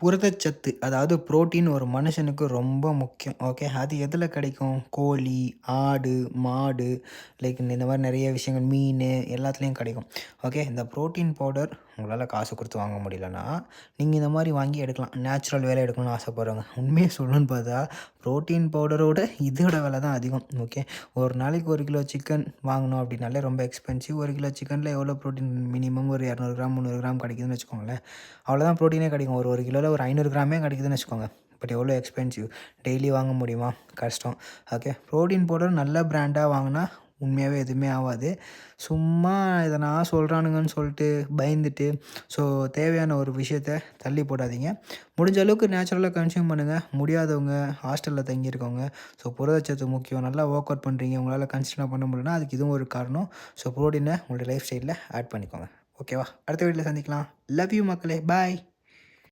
புரதச்சத்து அதாவது புரோட்டீன் ஒரு மனுஷனுக்கு ரொம்ப முக்கியம். ஓகே. அது எதில கிடைக்கும்? கோழி, ஆடு, மாடு இந்த மாரி நெறைய விஷயங்கள் மீன் எல்லாத்துலேயும் கிடைக்கும். ஓகே. இந்த புரோட்டீன் பவுடர் உங்களால காசு குடுத்து வாங்க முடியலன்னா, நீங்க இந்த மாரி வாங்கி எடுக்கலாம். நேச்சுரல் வேல எடுக்கணும்னு ஆசைப்படுறவங்க. உண்மைய சொல்லணும்னு பார்த்தா, புரோட்டீன் பவுடரோட இதோட விலை தான் அதிகம். ஓகே. ஒரு நாளைக்கு 1 கிலோ சிக்கன் வாங்கணும் அப்படின்னாலே ரொம்ப எக்ஸ்பென்சிவ். 1 கிலோ சிக்கன்ல எவ்வளோ புரோட்டீன் மினிமம் ஒரு 200 கிராம், 300 கிராம் கிடைக்குதுன்னு வச்சுக்கோங்களேன். அவ்வளோதான் புரோட்டீனே கிடைக்கும். ஒரு கிலோல ஒரு 500 கிராமே கிடைக்குதுன்னு வச்சுக்கோங்க. பட் எவ்வளோ எக்ஸ்பென்சிவ். டெய்லி வாங்க முடியுமா? கஷ்டம். ஓகே. புரோட்டீன் பவுடர் நல்ல பிராண்டா வாங்குனா உண்மையாவே எதுவுமே ஆவாது. சும்மா எதனா சொல்றானுங்கன்னு சொல்லிட்டு பயந்துட்டு, ஸோ தேவையான ஒரு விஷயத்த தள்ளி போடாதீங்க. முடிஞ்ச அளவுக்கு நேச்சுரலா கன்சியூம் பண்ணுங்க. முடியாதவங்க, ஹாஸ்டல்ல தங்கியிருக்கவங்க, ஸோ புரதச்சத்து முக்கியம். நல்லா ஒர்க் அவுட் பண்ணுறீங்க, உங்களால கன்சிஸ்டன்ட்டா பண்ண முடியலன்னா, அதுக்கு இதுவும் ஒரு காரணம். ஸோ புரோட்டீன உங்களுடைய லைஃப் ஸ்டைல்ல ஆட் பண்ணிக்கோங்க. ஓகேவா? அடுத்த வீடியோல சந்திக்கலாம். லவ் யூ மக்களே. பாய்.